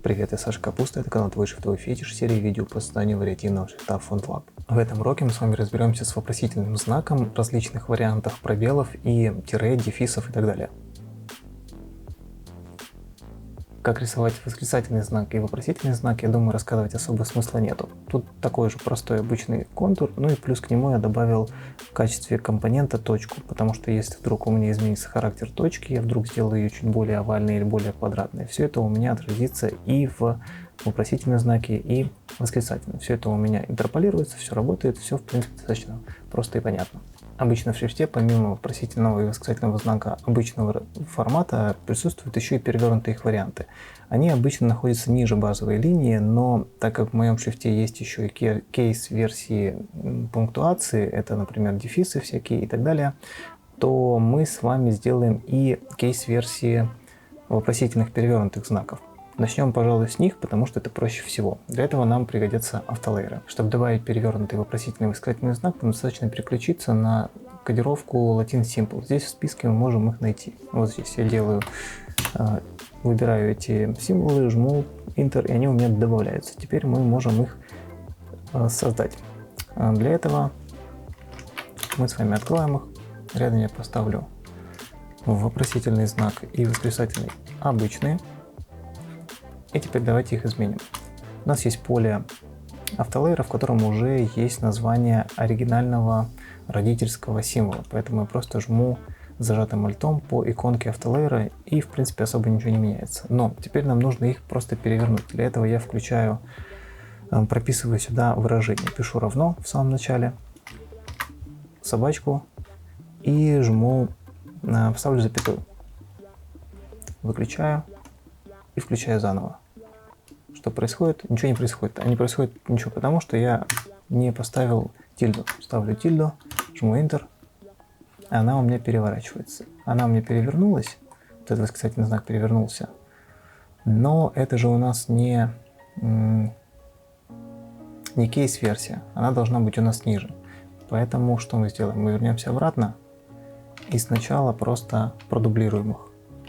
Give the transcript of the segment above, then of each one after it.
Привет, я Саша Капуста, это канал Твой шрифтовый фетиш, серия видео по созданию вариативного шрифта FontLab. В этом уроке мы с вами разберемся с вопросительным знаком, различных вариантах пробелов и тире, дефисов и так далее. Как рисовать восклицательный знак и вопросительный знак, я думаю, рассказывать особо смысла нету. Тут такой же простой обычный контур, ну и плюс к нему я добавил в качестве компонента точку, потому что если вдруг у меня изменится характер точки, я вдруг сделаю ее чуть более овальной или более квадратной, все это у меня отразится и в вопросительном знаке, и в восклицательном. Все это у меня интерполируется, все работает, все в принципе достаточно просто и понятно. Обычно в шрифте, помимо вопросительного и восклицательного знака обычного формата, присутствуют еще и перевернутые их варианты. Они обычно находятся ниже базовой линии, но так как в моем шрифте есть еще и кейс-версии пунктуации, это, например, дефисы всякие и так далее, то мы с вами сделаем и кейс-версии вопросительных перевернутых знаков. Начнем, пожалуй, с них, потому что это проще всего. Для этого нам пригодятся автолейеры. Чтобы добавить перевернутый вопросительный и восклицательный знак, нам достаточно переключиться на кодировку Latin Simple. Здесь в списке мы можем их найти. Вот здесь я делаю, выбираю эти символы, жму Enter, и они у меня добавляются. Теперь мы можем их создать. Для этого мы с вами откроем их. Рядом я поставлю вопросительный знак и восклицательный обычные. И теперь давайте их изменим. У нас есть поле автолейера, в котором уже есть название оригинального родительского символа. Поэтому я просто жму зажатым альтом по иконке автолейера, и в принципе особо ничего не меняется. Но теперь нам нужно их просто перевернуть. Для этого я включаю, прописываю сюда выражение. Пишу равно в самом начале, собачку, и жму, вставлю запятую. Выключаю. И включаю заново. Что происходит? Ничего не происходит. А не происходит ничего, потому что я не поставил тильду. Ставлю тильду, жму Enter, и она у меня переворачивается. Она у меня перевернулась, вот этот восклицательный знак перевернулся, но это же у нас не кейс-версия, она должна быть у нас ниже. Поэтому что мы сделаем? Мы вернемся обратно и сначала просто продублируем их.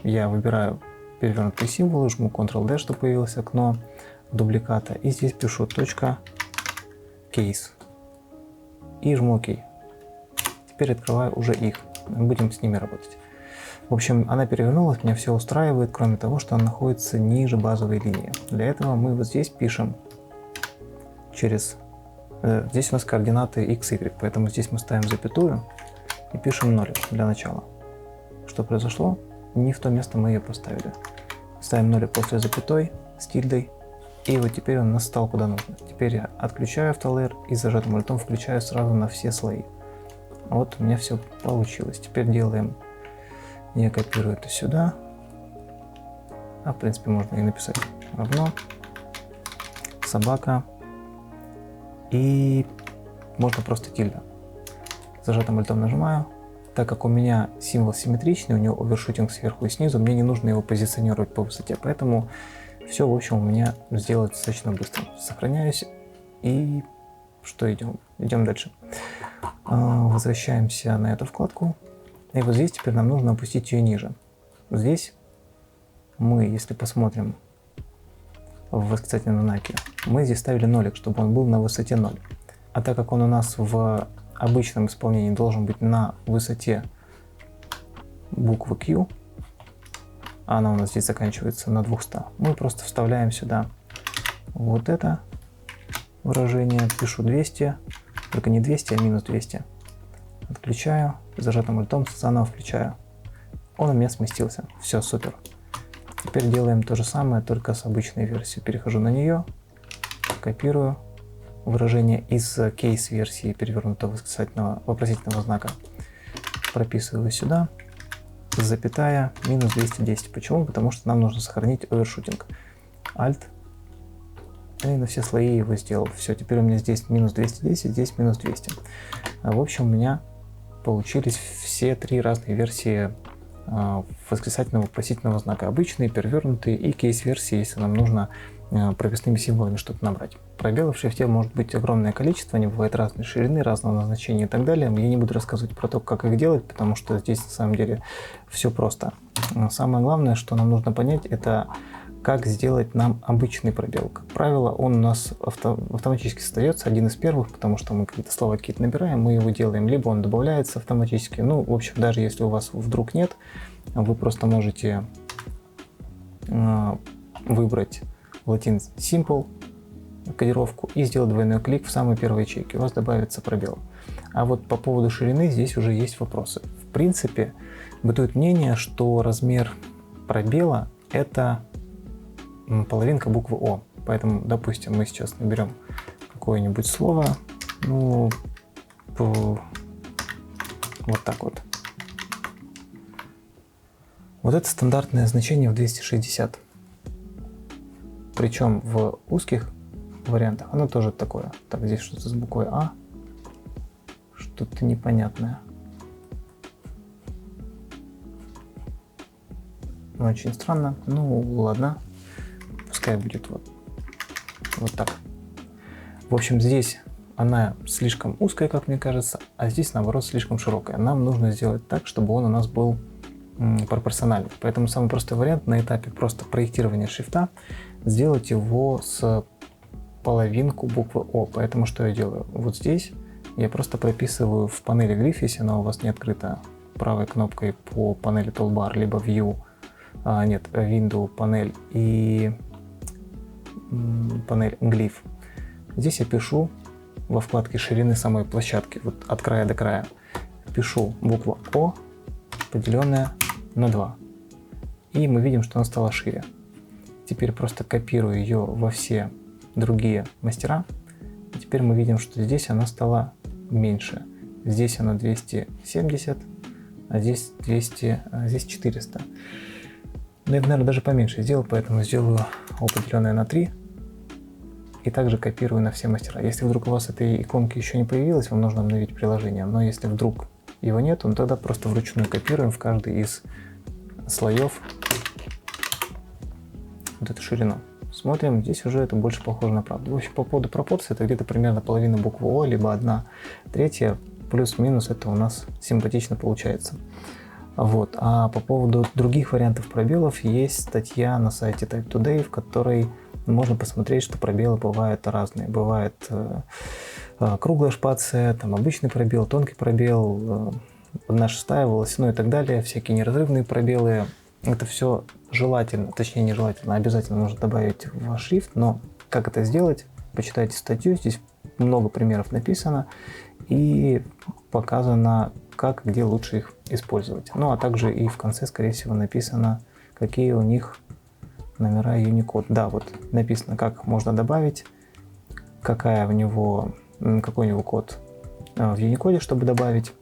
Я выбираю перевернутые символы, жму Ctrl-D, чтобы появилось окно дубликата, и здесь пишу .case и жму ОК. Теперь открываю уже их, будем с ними работать. В общем, она перевернулась, меня все устраивает, кроме того, что она находится ниже базовой линии. Для этого мы вот здесь пишем через... здесь у нас координаты x, y, поэтому здесь мы ставим запятую и пишем 0 для начала. Что произошло? Не в то место мы ее поставили. Ставим 0 после запятой с тильдой. И вот теперь он нас стал куда нужно. Теперь я отключаю автолейер и зажатым альтом включаю сразу на все слои. Вот у меня все получилось. Теперь делаем... Я копирую это сюда. В принципе можно и написать равно. Собака. И можно просто тильда. Зажатым альтом нажимаю. Так как у меня символ симметричный, у него овершутинг сверху и снизу, мне не нужно его позиционировать по высоте, поэтому все, в общем, у меня сделать достаточно быстро. Сохраняюсь, и что, идем дальше. Возвращаемся на эту вкладку, и вот здесь теперь нам нужно опустить ее ниже. Здесь мы, если посмотрим в восклицательном знаке, мы здесь ставили нолик, чтобы он был на высоте 0. А так как он у нас в обычном исполнении должен быть на высоте буквы Q, а она у нас здесь заканчивается на 200, мы просто вставляем сюда вот это выражение, пишу 200, только не 200, а минус 200. Отключаю, зажатым альтом заново включаю. Он у меня сместился. Все, супер. Теперь делаем то же самое, только с обычной версией. Перехожу на нее, копирую выражение из кейс-версии перевернутого восклицательного вопросительного знака. Прописываю сюда, запятая, минус 210. Почему? Потому что нам нужно сохранить овершутинг. Alt, и на все слои его сделал. Все, теперь у меня здесь минус 210, здесь минус 200. В общем, у меня получились все три разные версии восклицательного вопросительного знака. Обычные, перевернутые и кейс-версии, если нам нужно прописными символами что-то набрать. Пробелов в шрифте может быть огромное количество, они бывают разной ширины, разного назначения и так далее. Я не буду рассказывать про то, как их делать, потому что здесь на самом деле все просто. Но самое главное, что нам нужно понять, это как сделать нам обычный пробел. Как правило, он у нас автоматически остается один из первых, потому что мы какие-то слова какие-то набираем, мы его делаем, либо он добавляется автоматически. Ну, в общем, даже если у вас вдруг нет, вы просто можете выбрать Latin Simple кодировку и сделать двойной клик в самой первой ячейке, у вас добавится пробел. А вот по поводу ширины здесь уже есть вопросы. В принципе, бытует мнение, что размер пробела — это половинка буквы О. Поэтому, допустим, мы сейчас наберем какое-нибудь слово, ну, вот так вот. Вот это стандартное значение в 260. Причем в узких вариантах оно тоже такое. Так, здесь что-то с буквой А. Что-то непонятное. Очень странно. Ну, ладно. Пускай будет вот так. В общем, здесь она слишком узкая, как мне кажется, а здесь, наоборот, слишком широкая. Нам нужно сделать так, чтобы он у нас был пропорциональный. Поэтому самый простой вариант на этапе просто проектирования шрифта сделать его с половинку буквы О. Поэтому что я делаю? Вот здесь я просто прописываю в панели гриф, если она у вас не открыта правой кнопкой по панели Toolbar, либо View, Window панель и панель Glyph. Здесь я пишу во вкладке ширины самой площадки, вот от края до края, пишу буква О, поделенная на 2. И мы видим, что она стала шире. Теперь просто копирую ее во все другие мастера. И теперь мы видим, что здесь она стала меньше. Здесь она 270, а здесь 200, а здесь 400. Но я, наверное, даже поменьше сделал, поэтому сделаю О, поделенное на 3. И также копирую на все мастера. Если вдруг у вас этой иконки еще не появилось, вам нужно обновить приложение. Но если вдруг его нет, то тогда просто вручную копируем в каждый из слоев вот эту ширину. Смотрим, здесь уже это больше похоже на правду. В общем, по поводу пропорции, это где-то примерно половина буквы О, либо 1/3, плюс-минус это у нас симпатично получается. Вот. А по поводу других вариантов пробелов есть статья на сайте Type Today, в которой можно посмотреть, что пробелы бывают разные. Бывает круглая шпация, там обычный пробел, тонкий пробел, 1/6, волосяной и так далее, всякие неразрывные пробелы. Это все желательно, точнее не желательно, а обязательно нужно добавить в ваш шрифт, но как это сделать, почитайте статью, здесь много примеров написано и показано, как и где лучше их использовать. Ну а также и в конце, скорее всего, написано, какие у них номера Unicode. Да, вот написано, как можно добавить, какой у него код в Unicode, чтобы добавить.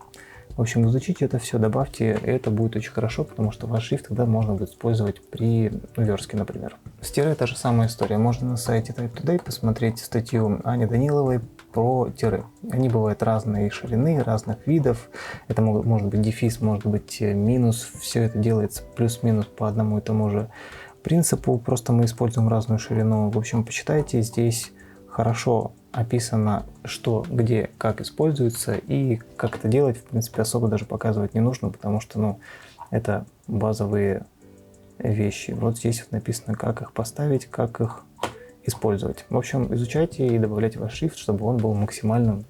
В общем, изучите это все, добавьте, это будет очень хорошо, потому что ваш шрифт тогда можно будет использовать при верстке, например. С тире та же самая история. Можно на сайте Type Today посмотреть статью Ани Даниловой про тире. Они бывают разной ширины, разных видов. Это может быть дефис, может быть минус. Все это делается плюс-минус по одному и тому же принципу. Просто мы используем разную ширину. В общем, почитайте, здесь хорошо описано, что, где, как используется и как это делать, в принципе, особо даже показывать не нужно, потому что, это базовые вещи. Вот здесь вот написано, как их поставить, как их использовать. В общем, изучайте и добавляйте ваш шрифт, чтобы он был максимально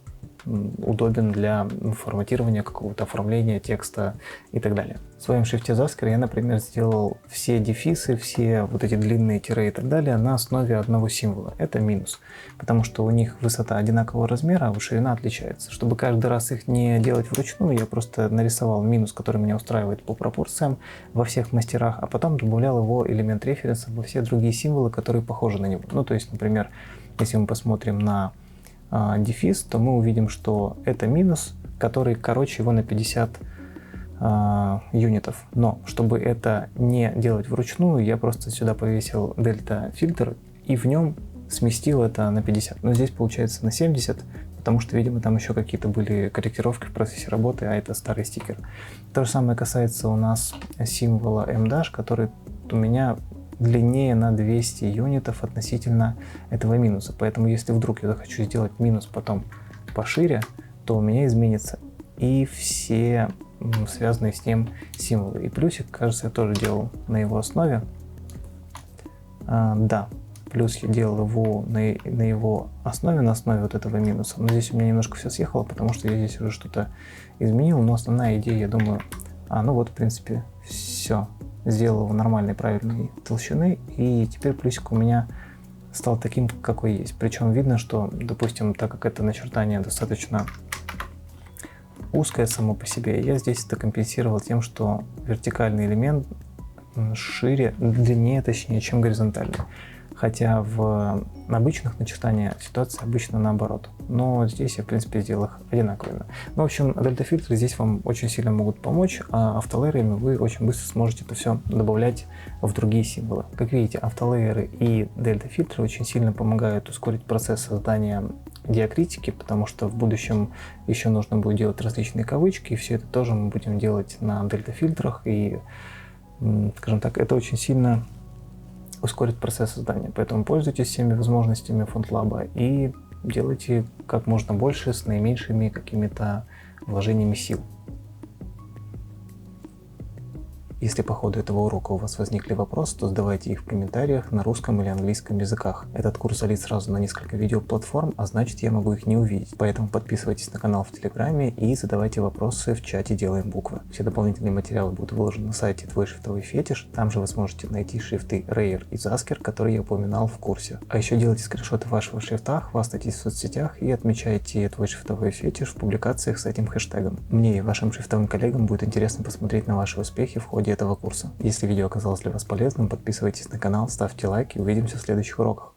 удобен для форматирования какого-то оформления текста и так далее. В своем шрифте Zasker я, например, сделал все дефисы, все вот эти длинные тире и так далее на основе одного символа. Это минус, потому что у них высота одинакового размера, а ширина отличается. Чтобы каждый раз их не делать вручную, я просто нарисовал минус, который меня устраивает по пропорциям во всех мастерах, а потом добавлял его элемент референса во все другие символы, которые похожи на него. Ну, то есть, например, если мы посмотрим на дефис, то мы увидим, что это минус, который короче его на 50 юнитов. Но чтобы это не делать вручную, я просто сюда повесил дельта фильтр и в нем сместил это на 50. Но здесь получается на 70, потому что, видимо, там еще какие-то были корректировки в процессе работы, а это старый стикер. То же самое касается у нас символа M', который у меня длиннее на 200 юнитов относительно этого минуса. Поэтому если вдруг я захочу сделать минус потом пошире, то у меня изменится и все связанные с ним символы. И плюсик, кажется, я тоже делал на его основе. Да, плюс я делал его на его основе, на основе вот этого минуса. Но здесь у меня немножко все съехало, потому что я здесь уже что-то изменил. Но основная идея, я думаю, ну вот, в принципе, все. Сделал его нормальной, правильной толщины. И теперь плюсик у меня стал таким, какой есть. Причем видно, что, допустим, так как это начертание достаточно узкое само по себе, я здесь это компенсировал тем, что вертикальный элемент шире, длиннее, точнее, чем горизонтальный. Хотя в обычных начертаниях ситуация обычно наоборот. Но здесь я, в принципе, сделал их одинаковыми. Ну, в общем, дельта-фильтры здесь вам очень сильно могут помочь, а автолеерами вы очень быстро сможете это все добавлять в другие символы. Как видите, автолееры и дельта-фильтры очень сильно помогают ускорить процесс создания диакритики, потому что в будущем еще нужно будет делать различные кавычки, и все это тоже мы будем делать на дельта-фильтрах, и, скажем так, это очень сильно ускорит процесс создания. Поэтому пользуйтесь всеми возможностями FontLab и делайте как можно больше с наименьшими какими-то вложениями сил. Если по ходу этого урока у вас возникли вопросы, то задавайте их в комментариях на русском или английском языках. Этот курс залит сразу на несколько видеоплатформ, а значит я могу их не увидеть. Поэтому подписывайтесь на канал в Телеграме и задавайте вопросы в чате «Делаем буквы». Все дополнительные материалы будут выложены на сайте «Твой шрифтовый фетиш». Там же вы сможете найти шрифты Rayер и Zasker, которые я упоминал в курсе. А еще делайте скриншоты вашего шрифта, хвастайтесь в соцсетях и отмечайте «Твой шрифтовой фетиш» в публикациях с этим хэштегом. Мне и вашим шрифтовым коллегам будет интересно посмотреть на ваши успехи в ходе этого курса. Если видео оказалось для вас полезным, подписывайтесь на канал, ставьте лайк и увидимся в следующих уроках.